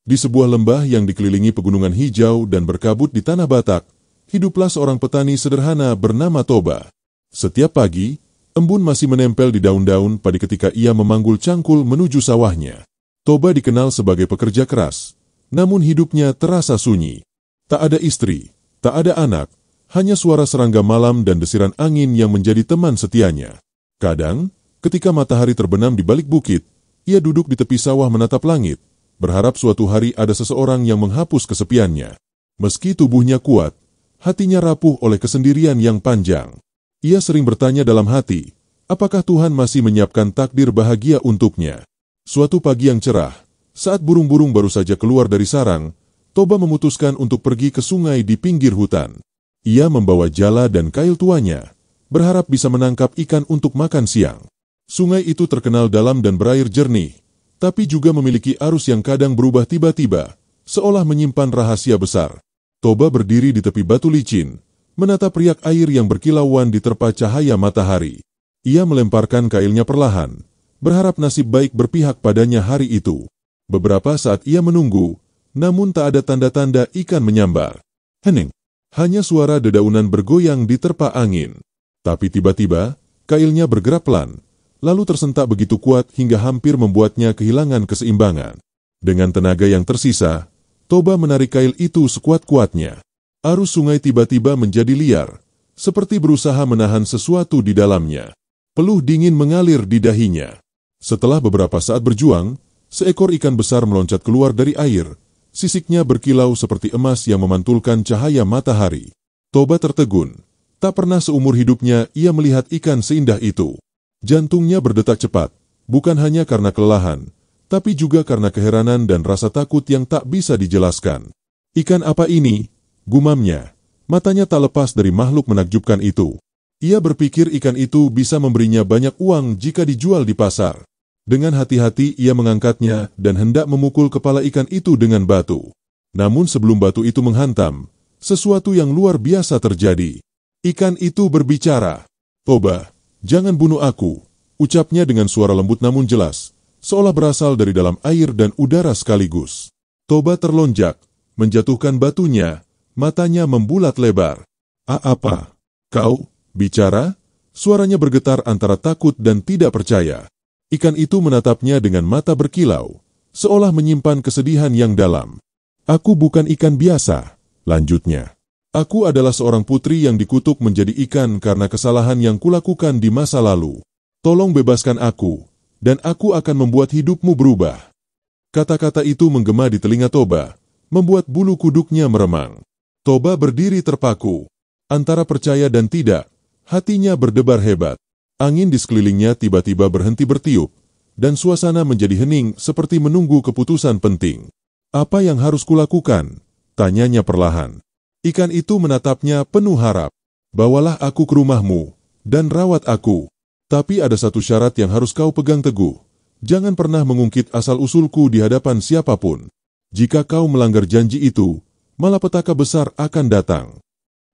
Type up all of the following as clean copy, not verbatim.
Di sebuah lembah yang dikelilingi pegunungan hijau dan berkabut di tanah Batak, hiduplah seorang petani sederhana bernama Toba. Setiap pagi, embun masih menempel di daun-daun padi ketika ia memanggul cangkul menuju sawahnya. Toba dikenal sebagai pekerja keras, namun hidupnya terasa sunyi. Tak ada istri, tak ada anak, hanya suara serangga malam dan desiran angin yang menjadi teman setianya. Kadang, ketika matahari terbenam di balik bukit, ia duduk di tepi sawah menatap langit, berharap suatu hari ada seseorang yang menghapus kesepiannya. Meski tubuhnya kuat, hatinya rapuh oleh kesendirian yang panjang. Ia sering bertanya dalam hati, apakah Tuhan masih menyiapkan takdir bahagia untuknya? Suatu pagi yang cerah, saat burung-burung baru saja keluar dari sarang, Toba memutuskan untuk pergi ke sungai di pinggir hutan. Ia membawa jala dan kail tuanya, berharap bisa menangkap ikan untuk makan siang. Sungai itu terkenal dalam dan berair jernih, tapi juga memiliki arus yang kadang berubah tiba-tiba, seolah menyimpan rahasia besar. Toba berdiri di tepi batu licin, menatap riak air yang berkilauan diterpa cahaya matahari. Ia melemparkan kailnya perlahan, berharap nasib baik berpihak padanya hari itu. Beberapa saat ia menunggu, namun tak ada tanda-tanda ikan menyambar. Hening. Hanya suara dedaunan bergoyang diterpa angin. Tapi tiba-tiba, kailnya bergerak pelan, lalu tersentak begitu kuat hingga hampir membuatnya kehilangan keseimbangan. Dengan tenaga yang tersisa, Toba menarik kail itu sekuat-kuatnya. Arus sungai tiba-tiba menjadi liar, seperti berusaha menahan sesuatu di dalamnya. Peluh dingin mengalir di dahinya. Setelah beberapa saat berjuang, seekor ikan besar meloncat keluar dari air. Sisiknya berkilau seperti emas yang memantulkan cahaya matahari. Toba tertegun. Tak pernah seumur hidupnya ia melihat ikan seindah itu. Jantungnya berdetak cepat, bukan hanya karena kelelahan, tapi juga karena keheranan dan rasa takut yang tak bisa dijelaskan. Ikan apa ini? Gumamnya. Matanya tak lepas dari makhluk menakjubkan itu. Ia berpikir ikan itu bisa memberinya banyak uang jika dijual di pasar. Dengan hati-hati ia mengangkatnya dan hendak memukul kepala ikan itu dengan batu. Namun sebelum batu itu menghantam, sesuatu yang luar biasa terjadi. Ikan itu berbicara. "Toba, jangan bunuh aku," ucapnya dengan suara lembut namun jelas, seolah berasal dari dalam air dan udara sekaligus. Toba terlonjak, menjatuhkan batunya, matanya membulat lebar. Apa? Kau bicara?" Suaranya bergetar antara takut dan tidak percaya. Ikan itu menatapnya dengan mata berkilau, seolah menyimpan kesedihan yang dalam. "Aku bukan ikan biasa," lanjutnya. "Aku adalah seorang putri yang dikutuk menjadi ikan karena kesalahan yang kulakukan di masa lalu. Tolong bebaskan aku, dan aku akan membuat hidupmu berubah." Kata-kata itu menggema di telinga Toba, membuat bulu kuduknya meremang. Toba berdiri terpaku. Antara percaya dan tidak, hatinya berdebar hebat. Angin di sekelilingnya tiba-tiba berhenti bertiup, dan suasana menjadi hening seperti menunggu keputusan penting. "Apa yang harus kulakukan?" tanyanya perlahan. Ikan itu menatapnya penuh harap. "Bawalah aku ke rumahmu, dan rawat aku. Tapi ada satu syarat yang harus kau pegang teguh. Jangan pernah mengungkit asal-usulku di hadapan siapapun. Jika kau melanggar janji itu, malapetaka besar akan datang."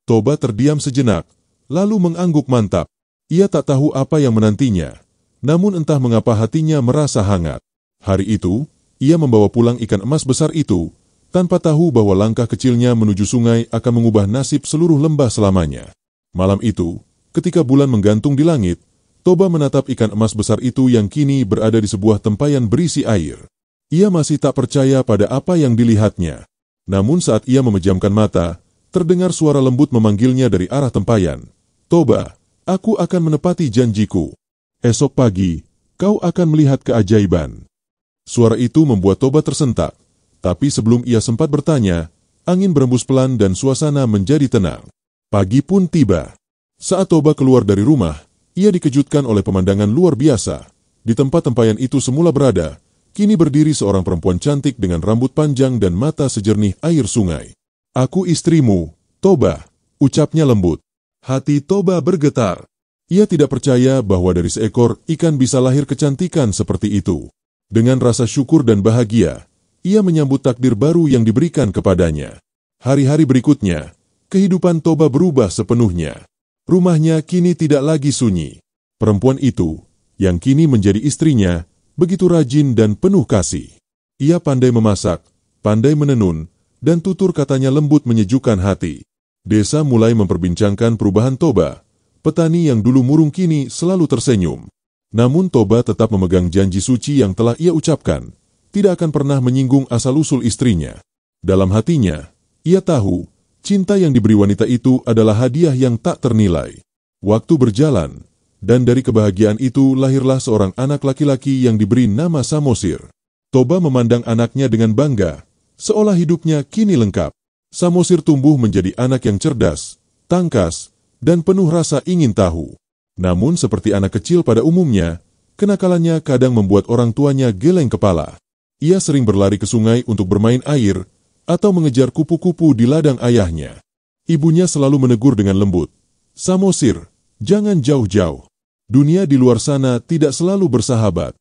Toba terdiam sejenak, lalu mengangguk mantap. Ia tak tahu apa yang menantinya, namun entah mengapa hatinya merasa hangat. Hari itu, ia membawa pulang ikan emas besar itu, tanpa tahu bahwa langkah kecilnya menuju sungai akan mengubah nasib seluruh lembah selamanya. Malam itu, ketika bulan menggantung di langit, Toba menatap ikan emas besar itu yang kini berada di sebuah tempayan berisi air. Ia masih tak percaya pada apa yang dilihatnya. Namun saat ia memejamkan mata, terdengar suara lembut memanggilnya dari arah tempayan. "Toba, aku akan menepati janjiku. Esok pagi, kau akan melihat keajaiban." Suara itu membuat Toba tersentak, tapi sebelum ia sempat bertanya, angin berembus pelan dan suasana menjadi tenang. Pagi pun tiba. Saat Toba keluar dari rumah, ia dikejutkan oleh pemandangan luar biasa. Di tempat tempayan itu semula berada, kini berdiri seorang perempuan cantik dengan rambut panjang dan mata sejernih air sungai. "Aku istrimu, Toba," ucapnya lembut. Hati Toba bergetar. Ia tidak percaya bahwa dari seekor ikan bisa lahir kecantikan seperti itu. Dengan rasa syukur dan bahagia, ia menyambut takdir baru yang diberikan kepadanya. Hari-hari berikutnya, kehidupan Toba berubah sepenuhnya. Rumahnya kini tidak lagi sunyi. Perempuan itu, yang kini menjadi istrinya, begitu rajin dan penuh kasih. Ia pandai memasak, pandai menenun, dan tutur katanya lembut menyejukkan hati. Desa mulai memperbincangkan perubahan Toba. Petani yang dulu murung kini selalu tersenyum. Namun Toba tetap memegang janji suci yang telah ia ucapkan, tidak akan pernah menyinggung asal-usul istrinya. Dalam hatinya, ia tahu, cinta yang diberi wanita itu adalah hadiah yang tak ternilai. Waktu berjalan, dan dari kebahagiaan itu lahirlah seorang anak laki-laki yang diberi nama Samosir. Toba memandang anaknya dengan bangga, seolah hidupnya kini lengkap. Samosir tumbuh menjadi anak yang cerdas, tangkas, dan penuh rasa ingin tahu. Namun seperti anak kecil pada umumnya, kenakalannya kadang membuat orang tuanya geleng kepala. Ia sering berlari ke sungai untuk bermain air, atau mengejar kupu-kupu di ladang ayahnya. Ibunya selalu menegur dengan lembut, "Samosir, jangan jauh-jauh. Dunia di luar sana tidak selalu bersahabat."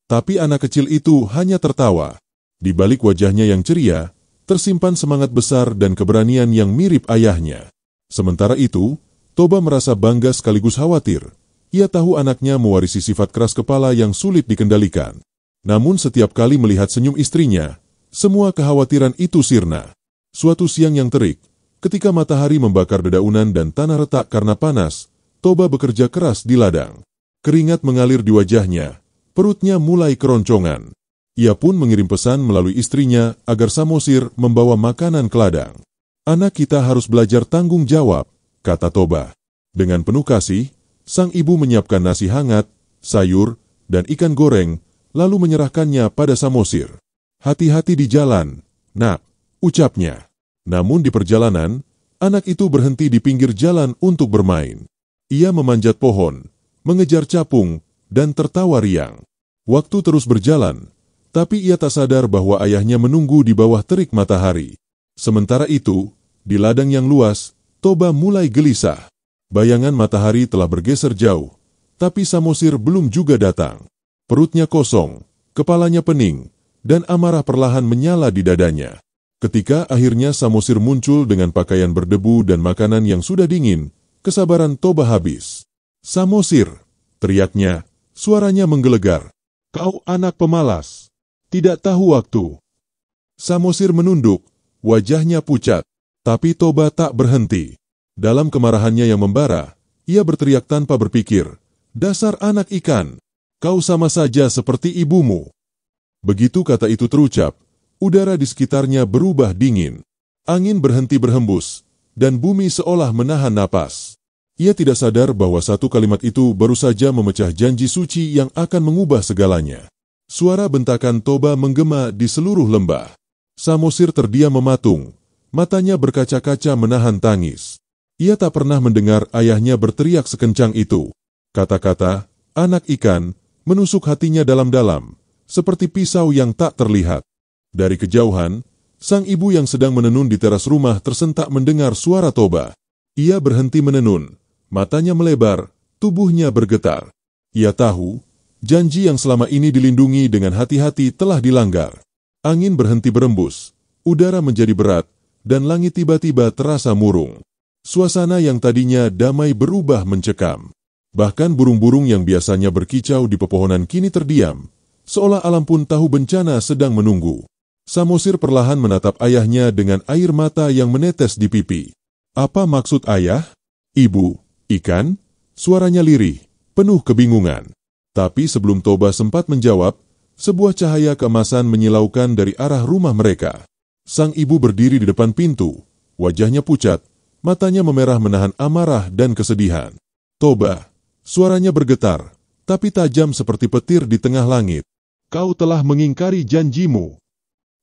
Tapi anak kecil itu hanya tertawa. Di balik wajahnya yang ceria, tersimpan semangat besar dan keberanian yang mirip ayahnya. Sementara itu, Toba merasa bangga sekaligus khawatir. Ia tahu anaknya mewarisi sifat keras kepala yang sulit dikendalikan. Namun setiap kali melihat senyum istrinya, semua kekhawatiran itu sirna. Suatu siang yang terik, ketika matahari membakar dedaunan dan tanah retak karena panas, Toba bekerja keras di ladang. Keringat mengalir di wajahnya, perutnya mulai keroncongan. Ia pun mengirim pesan melalui istrinya agar Samosir membawa makanan ke ladang. "Anak kita harus belajar tanggung jawab," kata Toba. Dengan penuh kasih, sang ibu menyiapkan nasi hangat, sayur, dan ikan goreng, lalu menyerahkannya pada Samosir. "Hati-hati di jalan, nak," ucapnya. Namun di perjalanan, anak itu berhenti di pinggir jalan untuk bermain. Ia memanjat pohon, mengejar capung, dan tertawa riang. Waktu terus berjalan, tapi ia tak sadar bahwa ayahnya menunggu di bawah terik matahari. Sementara itu, di ladang yang luas, Toba mulai gelisah. Bayangan matahari telah bergeser jauh, tapi Samosir belum juga datang. Perutnya kosong, kepalanya pening, dan amarah perlahan menyala di dadanya. Ketika akhirnya Samosir muncul dengan pakaian berdebu dan makanan yang sudah dingin, kesabaran Toba habis. "Samosir," teriaknya, suaranya menggelegar. "Kau anak pemalas, tidak tahu waktu." Samosir menunduk, wajahnya pucat. Tapi Toba tak berhenti. Dalam kemarahannya yang membara, ia berteriak tanpa berpikir, "Dasar anak ikan, kau sama saja seperti ibumu." Begitu kata itu terucap, udara di sekitarnya berubah dingin. Angin berhenti berhembus, dan bumi seolah menahan napas. Ia tidak sadar bahwa satu kalimat itu baru saja memecah janji suci yang akan mengubah segalanya. Suara bentakan Toba menggema di seluruh lembah. Samosir terdiam mematung, matanya berkaca-kaca menahan tangis. Ia tak pernah mendengar ayahnya berteriak sekencang itu. Kata-kata, "anak ikan," menusuk hatinya dalam-dalam, seperti pisau yang tak terlihat. Dari kejauhan, sang ibu yang sedang menenun di teras rumah tersentak mendengar suara Toba. Ia berhenti menenun, matanya melebar, tubuhnya bergetar. Ia tahu, janji yang selama ini dilindungi dengan hati-hati telah dilanggar. Angin berhenti berembus, udara menjadi berat, dan langit tiba-tiba terasa murung. Suasana yang tadinya damai berubah mencekam. Bahkan burung-burung yang biasanya berkicau di pepohonan kini terdiam, seolah alam pun tahu bencana sedang menunggu. Samosir perlahan menatap ayahnya dengan air mata yang menetes di pipi. "Apa maksud ayah?" "Ibu, ikan?" Suaranya lirih, penuh kebingungan. Tapi sebelum Toba sempat menjawab, sebuah cahaya keemasan menyilaukan dari arah rumah mereka. Sang ibu berdiri di depan pintu, wajahnya pucat, matanya memerah menahan amarah dan kesedihan. "Toba," suaranya bergetar, tapi tajam seperti petir di tengah langit. "Kau telah mengingkari janjimu."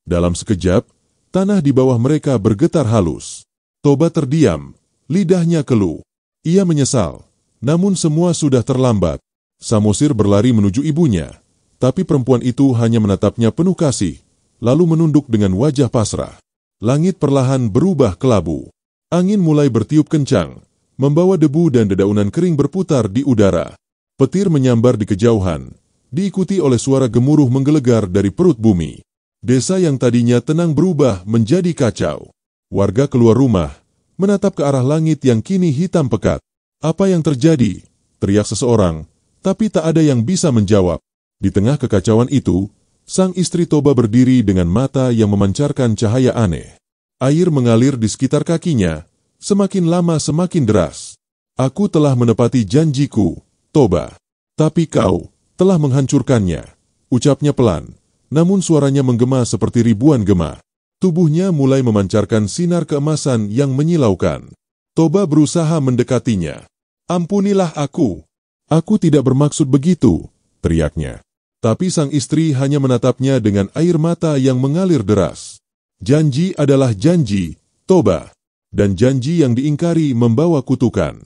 Dalam sekejap, tanah di bawah mereka bergetar halus. Toba terdiam, lidahnya keluh. Ia menyesal, namun semua sudah terlambat. Samosir berlari menuju ibunya, tapi perempuan itu hanya menatapnya penuh kasih, lalu menunduk dengan wajah pasrah. Langit perlahan berubah kelabu. Angin mulai bertiup kencang, membawa debu dan dedaunan kering berputar di udara. Petir menyambar di kejauhan, diikuti oleh suara gemuruh menggelegar dari perut bumi. Desa yang tadinya tenang berubah menjadi kacau. Warga keluar rumah, menatap ke arah langit yang kini hitam pekat. "Apa yang terjadi?" teriak seseorang, tapi tak ada yang bisa menjawab. Di tengah kekacauan itu, Sang istri Toba berdiri dengan mata yang memancarkan cahaya aneh. Air mengalir di sekitar kakinya, semakin lama semakin deras. Aku telah menepati janjiku, Toba. Tapi kau telah menghancurkannya, ucapnya pelan, namun suaranya menggema seperti ribuan gema. Tubuhnya mulai memancarkan sinar keemasan yang menyilaukan. Toba berusaha mendekatinya. Ampunilah aku. Aku tidak bermaksud begitu, teriaknya. Tapi sang istri hanya menatapnya dengan air mata yang mengalir deras. Janji adalah janji, Toba. Dan janji yang diingkari membawa kutukan.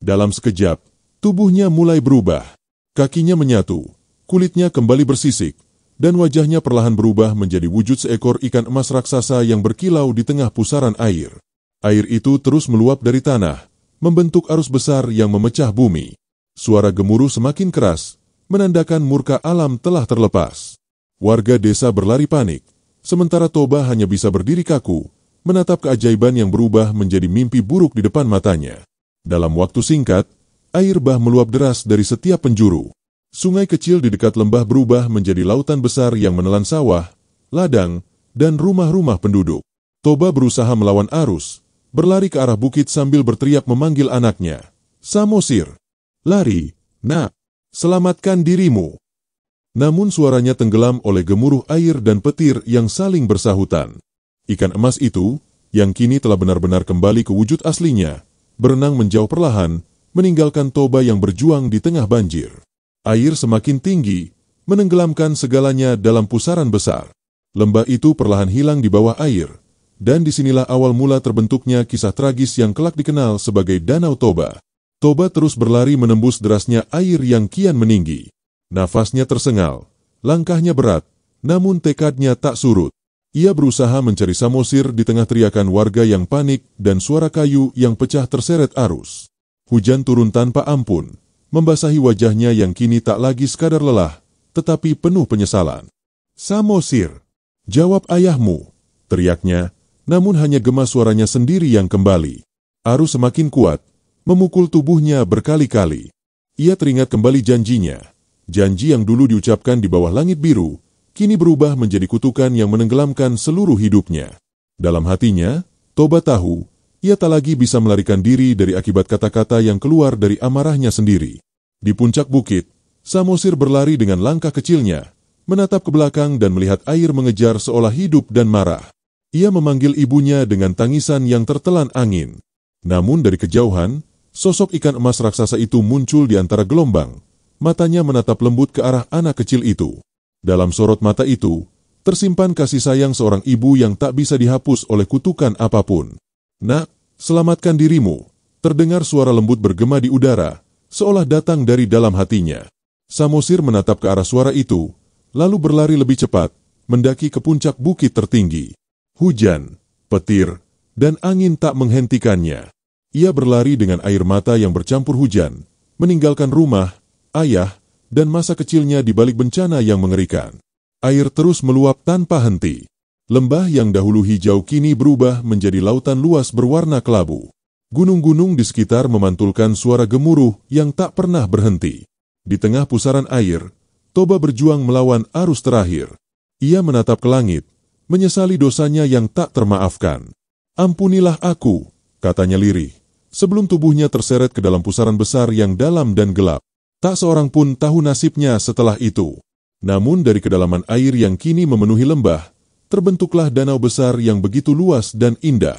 Dalam sekejap, tubuhnya mulai berubah. Kakinya menyatu, kulitnya kembali bersisik, dan wajahnya perlahan berubah menjadi wujud seekor ikan emas raksasa yang berkilau di tengah pusaran air. Air itu terus meluap dari tanah, membentuk arus besar yang memecah bumi. Suara gemuruh semakin keras, menandakan murka alam telah terlepas. Warga desa berlari panik, sementara Toba hanya bisa berdiri kaku, menatap keajaiban yang berubah menjadi mimpi buruk di depan matanya. Dalam waktu singkat, air bah meluap deras dari setiap penjuru. Sungai kecil di dekat lembah berubah menjadi lautan besar yang menelan sawah, ladang, dan rumah-rumah penduduk. Toba berusaha melawan arus, berlari ke arah bukit sambil berteriak memanggil anaknya. Samosir, lari, nak. Selamatkan dirimu. Namun suaranya tenggelam oleh gemuruh air dan petir yang saling bersahutan. Ikan emas itu, yang kini telah benar-benar kembali ke wujud aslinya, berenang menjauh perlahan, meninggalkan Toba yang berjuang di tengah banjir. Air semakin tinggi, menenggelamkan segalanya dalam pusaran besar. Lembah itu perlahan hilang di bawah air, dan disinilah awal mula terbentuknya kisah tragis yang kelak dikenal sebagai Danau Toba. Toba terus berlari menembus derasnya air yang kian meninggi. Nafasnya tersengal, langkahnya berat, namun tekadnya tak surut. Ia berusaha mencari Samosir di tengah teriakan warga yang panik dan suara kayu yang pecah terseret arus. Hujan turun tanpa ampun, membasahi wajahnya yang kini tak lagi sekadar lelah, tetapi penuh penyesalan. Samosir, jawab ayahmu, teriaknya, namun hanya gema suaranya sendiri yang kembali. Arus semakin kuat, memukul tubuhnya berkali-kali. Ia teringat kembali janjinya. Janji yang dulu diucapkan di bawah langit biru, kini berubah menjadi kutukan yang menenggelamkan seluruh hidupnya. Dalam hatinya, Toba tahu, ia tak lagi bisa melarikan diri dari akibat kata-kata yang keluar dari amarahnya sendiri. Di puncak bukit, Samosir berlari dengan langkah kecilnya, menatap ke belakang dan melihat air mengejar seolah hidup dan marah. Ia memanggil ibunya dengan tangisan yang tertelan angin. Namun dari kejauhan, sosok ikan emas raksasa itu muncul di antara gelombang. Matanya menatap lembut ke arah anak kecil itu. Dalam sorot mata itu, tersimpan kasih sayang seorang ibu yang tak bisa dihapus oleh kutukan apapun. Nak, selamatkan dirimu. Terdengar suara lembut bergema di udara, seolah datang dari dalam hatinya. Samosir menatap ke arah suara itu, lalu berlari lebih cepat, mendaki ke puncak bukit tertinggi. Hujan, petir, dan angin tak menghentikannya. Ia berlari dengan air mata yang bercampur hujan, meninggalkan rumah, ayah, dan masa kecilnya di balik bencana yang mengerikan. Air terus meluap tanpa henti. Lembah yang dahulu hijau kini berubah menjadi lautan luas berwarna kelabu. Gunung-gunung di sekitar memantulkan suara gemuruh yang tak pernah berhenti. Di tengah pusaran air, Toba berjuang melawan arus terakhir. Ia menatap ke langit, menyesali dosanya yang tak termaafkan. Ampunilah aku, katanya lirih, sebelum tubuhnya terseret ke dalam pusaran besar yang dalam dan gelap. Tak seorang pun tahu nasibnya setelah itu. Namun dari kedalaman air yang kini memenuhi lembah, terbentuklah danau besar yang begitu luas dan indah.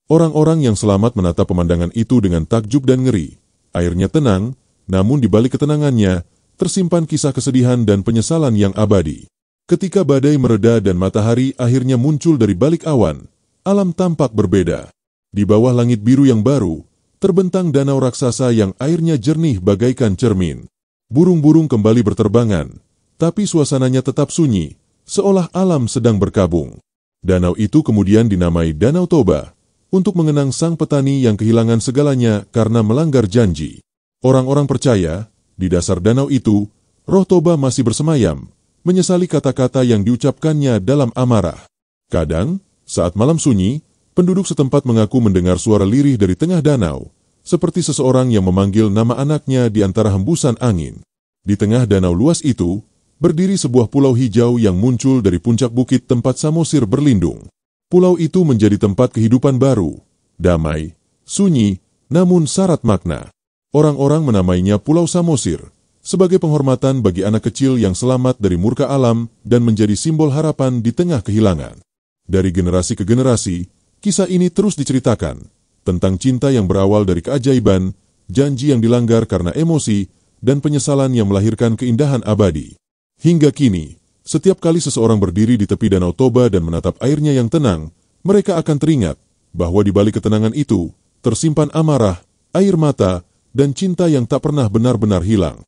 Orang-orang yang selamat menatap pemandangan itu dengan takjub dan ngeri. Airnya tenang, namun di balik ketenangannya, tersimpan kisah kesedihan dan penyesalan yang abadi. Ketika badai mereda dan matahari akhirnya muncul dari balik awan, alam tampak berbeda. Di bawah langit biru yang baru, terbentang danau raksasa yang airnya jernih bagaikan cermin. Burung-burung kembali berterbangan, tapi suasananya tetap sunyi, seolah alam sedang berkabung. Danau itu kemudian dinamai Danau Toba, untuk mengenang sang petani yang kehilangan segalanya karena melanggar janji. Orang-orang percaya, di dasar danau itu, roh Toba masih bersemayam, menyesali kata-kata yang diucapkannya dalam amarah. Kadang, saat malam sunyi, penduduk setempat mengaku mendengar suara lirih dari tengah danau, seperti seseorang yang memanggil nama anaknya di antara hembusan angin. Di tengah danau luas itu, berdiri sebuah pulau hijau yang muncul dari puncak bukit tempat Samosir berlindung. Pulau itu menjadi tempat kehidupan baru, damai, sunyi, namun syarat makna. Orang-orang menamainya Pulau Samosir, sebagai penghormatan bagi anak kecil yang selamat dari murka alam dan menjadi simbol harapan di tengah kehilangan. Dari generasi ke generasi, kisah ini terus diceritakan, tentang cinta yang berawal dari keajaiban, janji yang dilanggar karena emosi, dan penyesalan yang melahirkan keindahan abadi. Hingga kini, setiap kali seseorang berdiri di tepi Danau Toba dan menatap airnya yang tenang, mereka akan teringat bahwa di balik ketenangan itu, tersimpan amarah, air mata, dan cinta yang tak pernah benar-benar hilang.